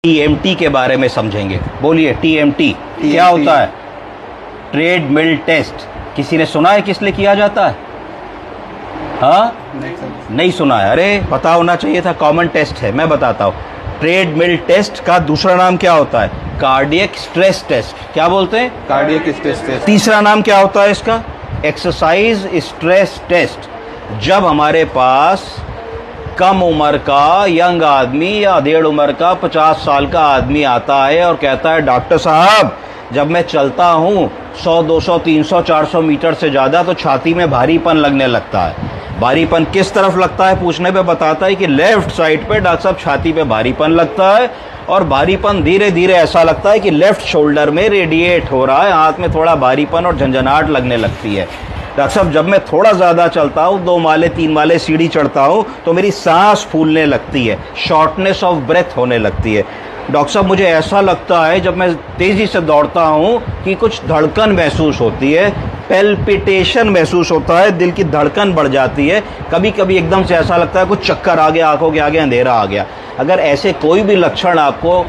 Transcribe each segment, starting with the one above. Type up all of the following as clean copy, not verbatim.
TMT के बारे में समझेंगे। बोलिए टीएमटी क्या होता है? Treadmill test. किसी ने सुना है किस लिए किया जाता है? हाँ, नहीं सुना है? अरे पता होना चाहिए था, कॉमन टेस्ट है। मैं बताता हूँ, ट्रेडमिल टेस्ट का दूसरा नाम क्या होता है? Cardiac stress test. क्या बोलते हैं? Cardiac stress test. तीसरा नाम क्या होता है इसका? Exercise stress test. जब हमारे पास कम उम्र का यंग आदमी या डेढ़ उम्र का 50 साल का आदमी आता है और कहता है, डॉक्टर साहब जब मैं चलता हूँ 100, 200, 300, 400 मीटर से ज़्यादा तो छाती में भारीपन लगने लगता है। भारीपन किस तरफ लगता है पूछने पे बताता है कि लेफ्ट साइड पे डॉक्टर साहब छाती पे भारीपन लगता है, और भारीपन धीरे धीरे ऐसा लगता है कि लेफ्ट शोल्डर में रेडिएट हो रहा है, हाथ में थोड़ा भारीपन और झंझनाहट लगने लगती है। डॉक्टर साहब जब मैं थोड़ा ज़्यादा चलता हूँ, 2 माले 3 माले सीढ़ी चढ़ता हूँ तो मेरी सांस फूलने लगती है, शॉर्टनेस ऑफ ब्रेथ होने लगती है। डॉक्टर साहब मुझे ऐसा लगता है जब मैं तेज़ी से दौड़ता हूँ कि कुछ धड़कन महसूस होती है, पेल्पिटेशन महसूस होता है, दिल की धड़कन बढ़ जाती है, कभी कभी एकदम से ऐसा लगता है कुछ चक्कर आ गया, आंखों के आगे अंधेरा आ गया। अगर ऐसे कोई भी लक्षण आपको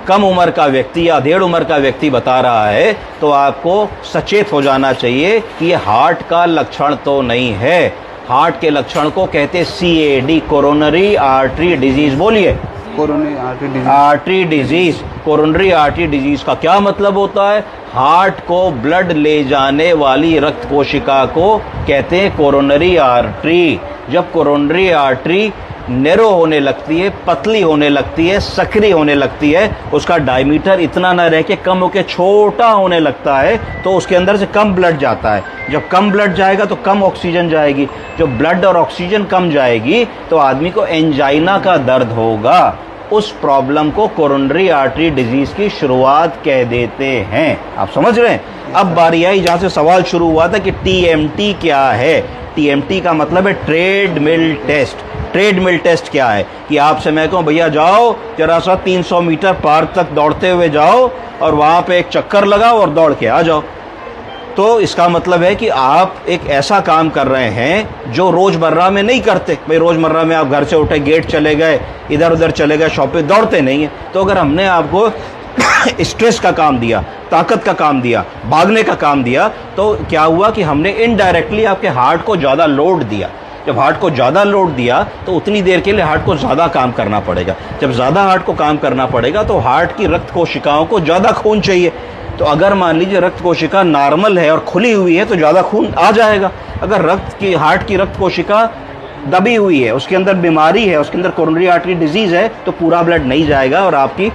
कम उम्र का व्यक्ति या डेढ़ उम्र का व्यक्ति बता रहा है तो आपको सचेत हो जाना चाहिए कि ये हार्ट का लक्षण तो नहीं है। हार्ट के लक्षण को कहते CAD, कोरोनरी आर्टरी डिजीज। बोलिए, coronary artery disease. Artery disease, coronary artery disease का क्या मतलब होता है? हार्ट को ब्लड ले जाने वाली रक्त कोशिका को कहते हैं कोरोनरी आर्टरी। जब कोरोनरी आर्टरी नैरो होने लगती है, पतली होने लगती है, सक्रिय होने लगती है, उसका डायमीटर इतना ना रह के कम होकर छोटा होने लगता है, तो उसके अंदर से कम ब्लड जाता है। जब कम ब्लड जाएगा तो कम ऑक्सीजन जाएगी। जब ब्लड और ऑक्सीजन कम जाएगी तो आदमी को एंजाइना का दर्द होगा। उस प्रॉब्लम को कोरोनरी आर्टरी डिजीज की शुरुआत कह देते हैं। आप समझ रहे हैं? अब बारी आई जहाँ से सवाल शुरू हुआ था कि TMT क्या है। TMT का मतलब है ट्रेडमिल टेस्ट। ट्रेडमिल टेस्ट क्या है कि आपसे मैं कहूँ भैया जाओ जरा सा 300 मीटर पार्क तक दौड़ते हुए जाओ और वहाँ पे एक चक्कर लगाओ और दौड़ के आ जाओ, तो इसका मतलब है कि आप एक ऐसा काम कर रहे हैं जो रोज़मर्रा में नहीं करते। भाई रोज़मर्रा में आप घर से उठे, गेट चले गए, इधर उधर चले गए, शॉप पे दौड़ते नहीं हैं। तो अगर हमने आपको स्ट्रेस का काम दिया, ताकत का काम दिया, भागने का काम दिया, तो क्या हुआ कि हमने इनडायरेक्टली आपके हार्ट को ज़्यादा लोड दिया। जब हार्ट को ज़्यादा लोड दिया तो उतनी देर के लिए हार्ट को ज़्यादा काम करना पड़ेगा। जब ज़्यादा हार्ट को काम करना पड़ेगा तो हार्ट की रक्त कोशिकाओं को ज़्यादा खून चाहिए। तो अगर मान लीजिए रक्त कोशिका नॉर्मल है और खुली हुई है तो ज़्यादा खून आ जाएगा। अगर हार्ट की रक्त कोशिका दबी हुई है, उसके अंदर बीमारी है, उसके अंदर कोरोनरी आर्टरी डिजीज़ है, तो पूरा ब्लड नहीं जाएगा और आपकी